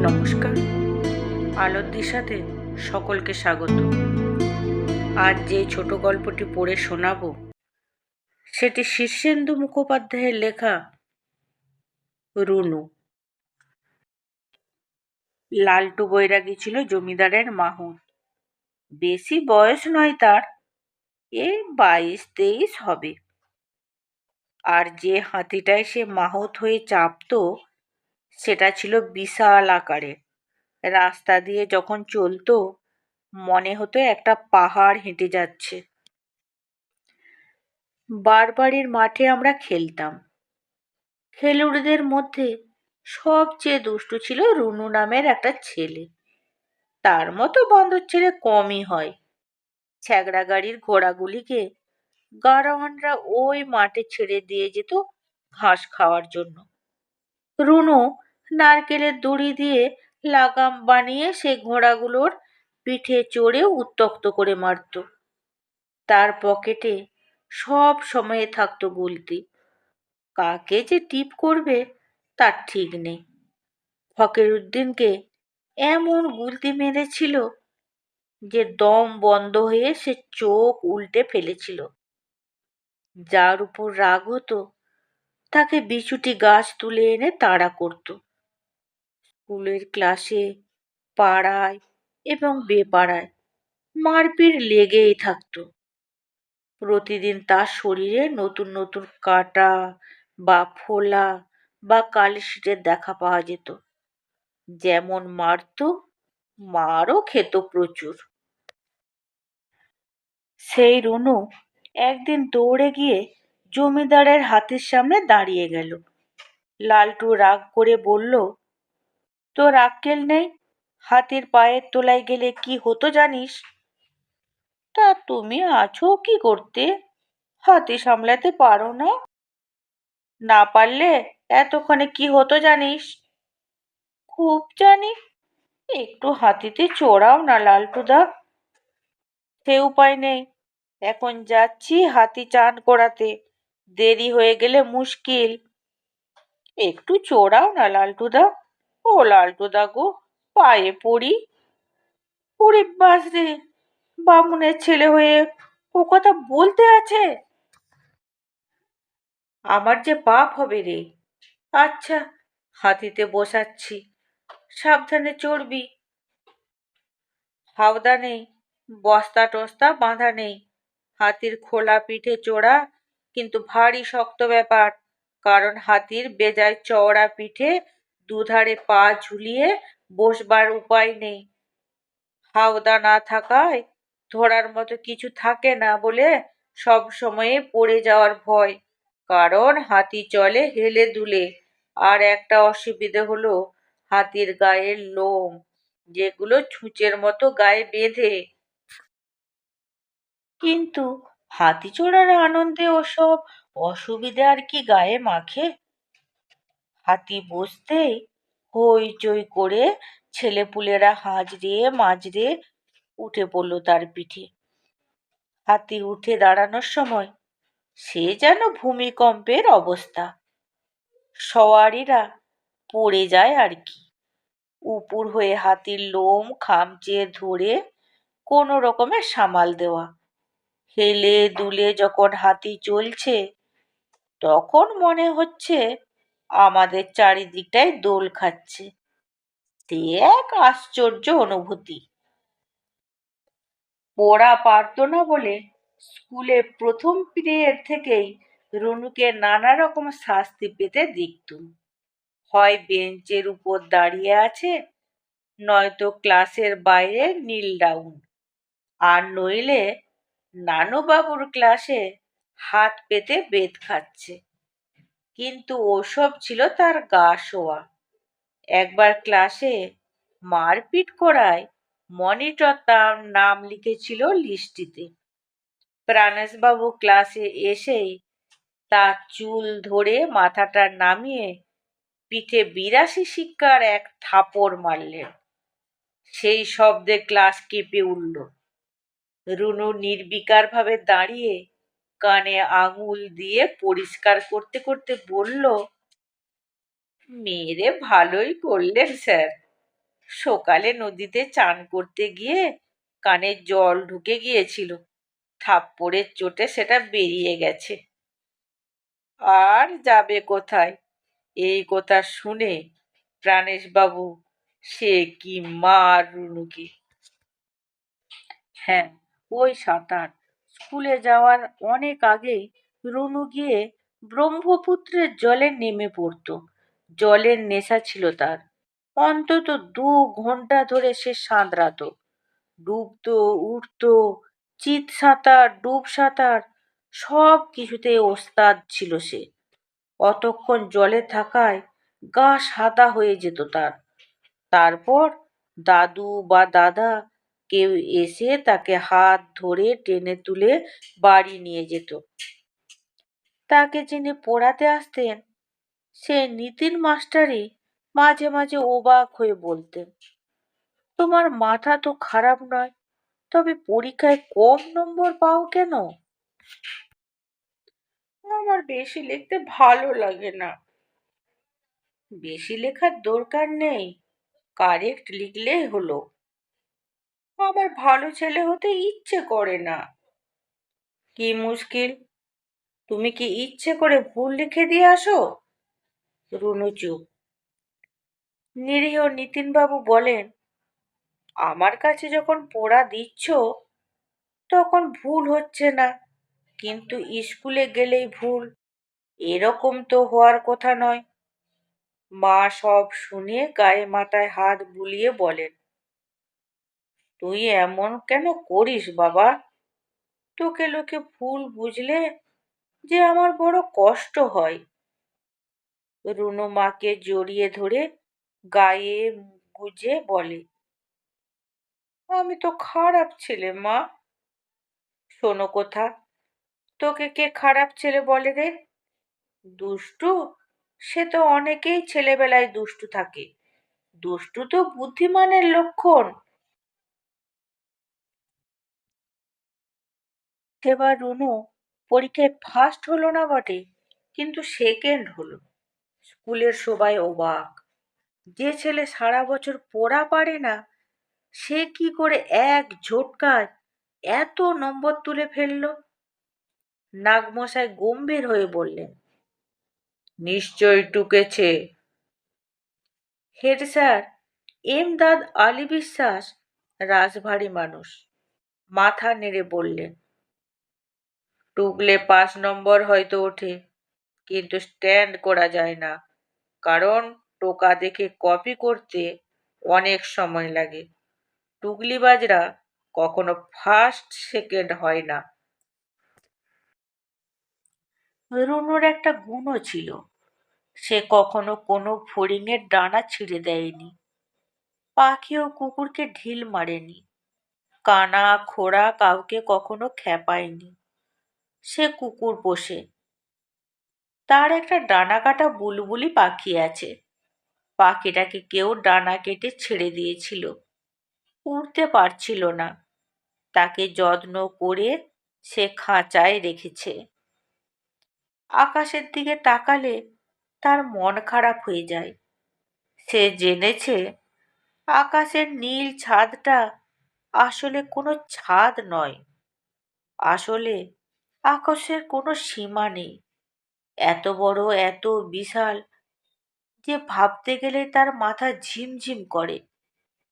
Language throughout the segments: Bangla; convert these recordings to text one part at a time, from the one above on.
নমস্কার। আলোর দিশাতে সকলকে স্বাগত। আজ যে ছোট গল্পটি পড়ে শোনাবো সেটি শীর্ষেন্দু মুখোপাধ্যায়ের লেখা রুনু। লালটু বৈরাগী ছিল জমিদারের মাহুত। বেশি বয়স নয় তার, এই 22-23 হবে। আর যে হাতিটায় সে মাহুত হয়ে চাপতো সেটা ছিল বিশাল আকারের। রাস্তা দিয়ে যখন চলতো মনে হতো একটা পাহাড় হেঁটে যাচ্ছে। বারবাড়ির মাঠে আমরা খেলতাম। খেলুড়দের মধ্যে সবচেয়ে দুষ্টু ছিল রুনু নামের একটা ছেলে। তার মতো বান্দর ছেলে কমই হয়। ছ্যাগড়া গাড়ির ঘোড়াগুলিকে গাড়োয়ানরা ওই মাঠে ছেড়ে দিয়ে যেত ঘাস খাওয়ার জন্য। রুনু নারকেলের দড়ি দিয়ে লাগাম বানিয়ে সেই ঘোড়াগুলোর পিঠে চড়ে উত্ত্যক্ত করে মারত। তার পকেটে সব সময়ে থাকতো গুলতি। কাকে যে টিপ করবে তার ঠিক নেই। ফকিরউদ্দিনকে এমন গুলতি মেরেছিল যে দম বন্ধ হয়ে সে চোখ উল্টে ফেলেছিল। যার উপর রাগ হতো তাকে বিছুটি গাছ তুলে এনে তাড়া করত। স্কুলের ক্লাসে, পাড়ায় এবং বেপাড়ায় মারপিট লেগেই থাকতো। প্রতিদিন তার শরীরে নতুন নতুন কাটা বা ফোলা বা কালিশিটের দেখা পাওয়া যেত। যেমন মারতো, মারও খেত প্রচুর। সেই রুনু একদিন দৌড়ে গিয়ে জমিদারের হাতের সামনে দাঁড়িয়ে গেল। লালটু রাগ করে বলল, তোর আক্কেল নেই? হাতির পায়ের তলায় গেলে কি হতো জানিস? তা তুমি আছো কি করতে? হাতি সামলাতে পারো না? না পারলে এতক্ষণে কি হতো জানিস? খুব জানি। একটু হাতিতে চড়াও না লালটুদা। সে উপায় নেই। এখন যাচ্ছি হাতি চান করাতে, দেরি হয়ে গেলে মুশকিল। একটু চড়াও না লালটুদা। ও লালটুদা গো, পায়ে পড়ি। ওরে বাস রে, বামুনের ছেলে হয়ে ও কথা বলতে আছে? আমার যে পাপ হবে রে। আচ্ছা, হাতিতে বসাচ্ছি, সাবধানে চড়বি। হাওদা নেই, বস্তা টস্তা বাঁধা নেই। হাতির খোলা পিঠে চড়া কিন্তু ভারী শক্ত ব্যাপার, কারণ হাতির বেজায় চওড়া পিঠে দুধারে পা ঝুলিয়ে বসবার উপায় নেই। হাওদা না থাকায় ধরার মতো কিছু থাকে না বলে সব সময়ে পড়ে যাওয়ার ভয়, কারণ হাতি চলে হেলে দুলে। আর একটা অসুবিধে হলো হাতির গায়ের লোম, যেগুলো ছুঁচের মতো গায়ে বেঁধে। কিন্তু হাতি চড়ার আনন্দে ওসব অসুবিধে আর কি গায়ে মাখে? হাতি বসতেই হইচই করে ছেলেপুলেরা হাজরে মাঝরে উঠে পড়লো তার পিঠে। হাতি উঠে দাঁড়ানোর সময় সে যেন ভূমিকম্পের অবস্থা। সওয়ারিরা পড়ে যায় আর কি। উপুর হয়ে হাতির লোম খামচে ধরে কোনো রকমে সামাল দেওয়া। হেলে দুলে যখন হাতি চলছে তখন মনে হচ্ছে আমাদের চারিদিকটাই দোল খাচ্ছে। সে এক আশ্চর্য অনুভূতি। পড়া পারতো না বলে স্কুলে প্রথম পিরিয়ড থেকেই রুনুকে নানা রকম শাস্তি পেতে দেখতুম। হয় বেঞ্চের উপর দাঁড়িয়ে আছে, নয়তো ক্লাসের বাইরে নীল ডাউন, আর নইলে নানুবাবুর ক্লাসে হাত পেতে বেত খাচ্ছে। কিন্তু ওসব ছিল তার গা শোয়া। একবার ক্লাসে মারপিট করায় মনিটর তার নাম লিখেছিল লিস্টিতে। প্রাণেশবাবু ক্লাসে এসেই তার চুল ধরে মাথাটা নামিয়ে পিঠে 82 শিক্ষার এক থাপড় মারলেন। সেই শব্দে ক্লাস কেঁপে উঠল। রুনু নির্বিকার ভাবে দাঁড়িয়ে কানে আঙুল দিয়ে পরিষ্কার করতে করতে বলল, মেরে ভালোই করলেন স্যার। সকালে নদীতে চান করতে গিয়ে কানে জল ঢুকে গিয়েছিল, থাপ্পড়ের চোটে সেটা বেরিয়ে গেছে। আর যাবে কোথায়? এই কথা শুনে প্রাণেশ বাবু সে কি মার রুনুকে! হ্যাঁ, ওই সাঁতার স্কুলে যাওয়ার অনেক আগেই রুনু গিয়ে ব্রহ্মপুত্রের জলে নেমে পড়তো। জলের নেশা ছিল তার। অন্তত 2 ঘন্টা ধরে সে সাঁতরাতো, ডুবতো, উঠতো, চিত সাঁতার, ডুব সাঁতার, সব কিছুতেই ওস্তাদ ছিল সে। অতক্ষণ জলে থাকায় গা সাদা হয়ে যেত তার। তারপর দাদু বা দাদা কেউ এসে তাকে হাত ধরে টেনে তুলে বাড়ি নিয়ে যেত। তাকে যিনি পড়াতে আসতেন সে নিতিন মাস্টারই মাঝে মাঝে অবাক হয়ে বলতেন, তোমার মাথা তো খারাপ নয়, তবে পরীক্ষায় কম নম্বর পাও কেন? আমার বেশি লিখতে ভালো লাগে না। বেশি লেখার দরকার নেই, কারেক্ট লিখলেই হলো। আমার ভালো ছেলে হতে ইচ্ছে করে না। কি মুশকিল, তুমি কি ইচ্ছে করে ভুল লিখে দিয়ে আসো? রুনু চুপ। নিরীহ নিতিনবাবু বলেন, আমার কাছে যখন পড়া দিচ্ছ তখন ভুল হচ্ছে না, কিন্তু স্কুলে গেলেই ভুল, এরকম তো হওয়ার কথা নয়। মা সব শুনে গায়ে মাথায় হাত বুলিয়ে বলেন, তুই এমন কেন করিস বাবা? তোকে লোকে ভুল বুঝলে যে আমার বড় কষ্ট হয়। রুনু মাকে জড়িয়ে ধরে গায়ে মুখ গুজে বলে, আমি তো খারাপ ছেলে মা। শোনো কথা, তোকে কে খারাপ ছেলে বলে রে? দুষ্টু, সে তো অনেকেই ছেলেবেলায় দুষ্টু থাকে, দুষ্টু তো বুদ্ধিমানের লক্ষণ। সেবার রুনু পরীক্ষায় ফার্স্ট হলো না বটে, কিন্তু সেকেন্ড হলো। স্কুলের সবাই অবাক, যে ছেলে সারা বছর পড়া পারে না সে কি করে এক ঝটকায় এত নম্বর তুলে ফেললো? নাগমশাই গম্ভীর হয়ে বললেন, নিশ্চয় টুকেছে। হেড স্যার এমদাদ আলী বিশ্বাস রাশভারী মানুষ, মাথা নেড়ে বললেন, টুকলে 5 নম্বর হয়তো ওঠে, কিন্তু স্ট্যান্ড করা যায় না, কারণ টোকা দেখে কপি করতে অনেক সময় লাগে। টুকলিবাজরা কখনো ফার্স্ট সেকেন্ড হয় না। রুনুর একটা গুণও ছিল, সে কখনো কোনো ফড়িংয়ের ডানা ছিঁড়ে দেয়নি, পাখি ও কুকুরকে ঢিল মারেনি, কানা খোড়া কাউকে কখনো খেপায়নি। সে কুকুর পোষে, তার একটা ডানা কাটা বুলবুলি পাখি আছে। পাখিটাকে কেউ ডানা কেটে ছেড়ে দিয়েছিল, উড়তে পারছিল না, তাকে যত্ন করে সে খাঁচায় রেখেছে। আকাশের দিকে তাকালে তার মন খারাপ হয়ে যায়। সে জেনেছে আকাশের নীল ছাদটা আসলে কোনো ছাদ নয়, আসলে আকাশের কোনো সীমা নেই, এত বড়, এত বিশাল যে ভাবতে গেলে তার মাথা ঝিমঝিম করে।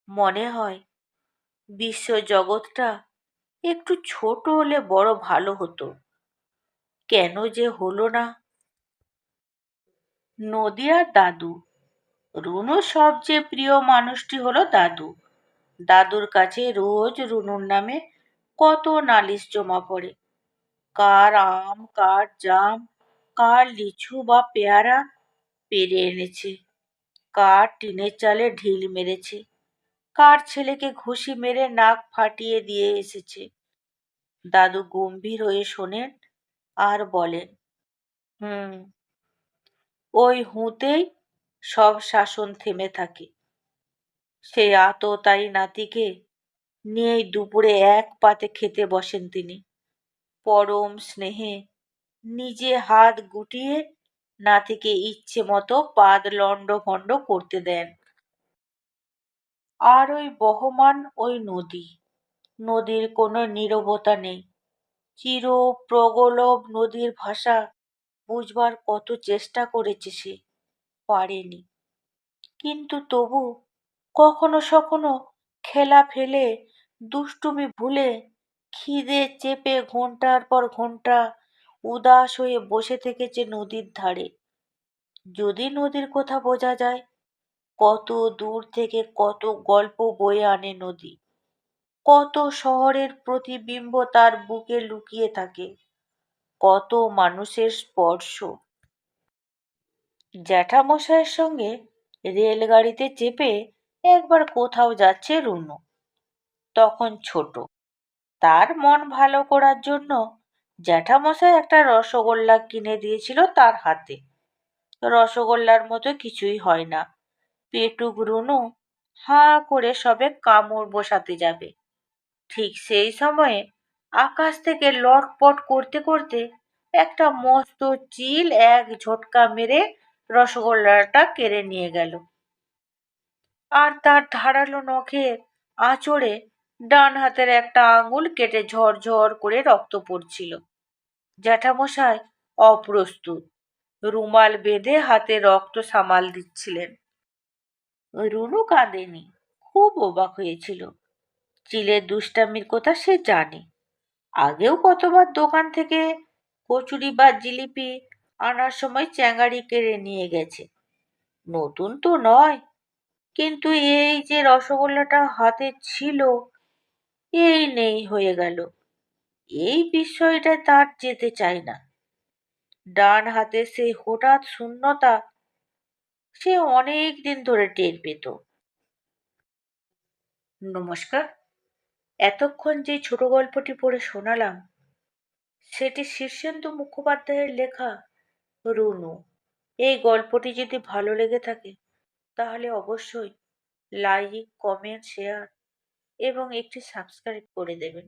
মনে হয় বিশ্ব জগৎটা একটু ছোট হলে বড় ভালো হতো, কেন যে হলো না। নদী আর দাদু। রুনুর সবচেয়ে প্রিয় মানুষটি হলো দাদু। দাদুর কাছে রোজ রুনুর নামে কত নালিশ জমা পড়ে। কার আম, কার জাম, কার লিচু বা পেয়ারা পেরে এনেছে, কার টিনের চালে ঢিল মেরেছে, কার ছেলেকে ঘুষি মেরে নাক ফাটিয়ে দিয়ে এসেছে। দাদু গম্ভীর হয়ে শোনেন আর বলেন, হুম, ওই হুঁতেই সব শাসন থেমে থাকে। সেই আততায়ী নাতিকে নিয়েই দুপুরে এক পাতে খেতে বসেন তিনি। পরম স্নেহে নিজে হাত গুটিয়ে নাতিকে ইচ্ছে মতো পাদ লণ্ড ভণ্ড করতে দেন। আর ওই বহমান ওই নদী, নদীর কোনো নীরবতা নেই। চির প্রগলভ নদীর ভাষা বুঝবার কত চেষ্টা করেছে সে, পারেনি। কিন্তু তবু কখনো সখনো খেলা ফেলে, দুষ্টুমি ভুলে, খিদে চেপে ঘন্টার পর ঘন্টা উদাস হয়ে বসে থেকেছে নদীর ধারে। যদি নদীর কথা বোঝা যায়, কত দূর থেকে কত গল্প বয়ে আনে নদী, কত শহরের প্রতিবিম্ব তার বুকে লুকিয়ে থাকে, কত মানুষের স্পর্শ। জ্যাঠামশাইয়ের সঙ্গে রেলগাড়িতে চেপে একবার কোথাও যাচ্ছে রুনু, তখন ছোট। তার মন ভালো করার জন্য জ্যাঠামশাই একটা রসগোল্লা কিনে দিয়েছিল তার হাতে। রসগোল্লার মতো কিছুই হয় না। পেটুক রুনু হাঁ করে সবে কামড় বসাতে যাবে, ঠিক সেই সময়ে আকাশ থেকে লটপট করতে করতে একটা মস্ত চিল এক ঝটকা মেরে রসগোল্লাটা কেড়ে নিয়ে গেল। আর তার ধারালো নখের আঁচড়ে ডান হাতের একটা আঙুল কেটে ঝরঝর করে রক্ত পড়ছিল। জ্যাঠামশাই অপ্রস্তুত, রুমাল বেঁধে হাতে রক্ত সামাল দিচ্ছিলেন। রুনু কাঁদেনি, খুব অবাক হয়েছিল। চিলের দুষ্টামির কথা সে জানে, আগেও কতবার দোকান থেকে কচুরি বা জিলিপি আনার সময় চ্যাঙারি কেড়ে নিয়ে গেছে। নতুন তো নয়, কিন্তু এই যে রসগোল্লাটা হাতে ছিল, এই নেই হয়ে গেল, এই বিষয়টা তার যেতে চায় না। ডান হাতে সেই হঠাৎ শূন্যতা সে অনেক দিন ধরে টের পেত। নমস্কার, এতক্ষণ যে ছোট গল্পটি পড়ে শোনালাম, সেটি শীর্ষেন্দু মুখোপাধ্যায়ের লেখা রুনু। এই গল্পটি যদি ভালো লেগে থাকে, তাহলে অবশ্যই লাইক, কমেন্ট, শেয়ার এবং একটি সাবস্ক্রাইব করে দেবেন।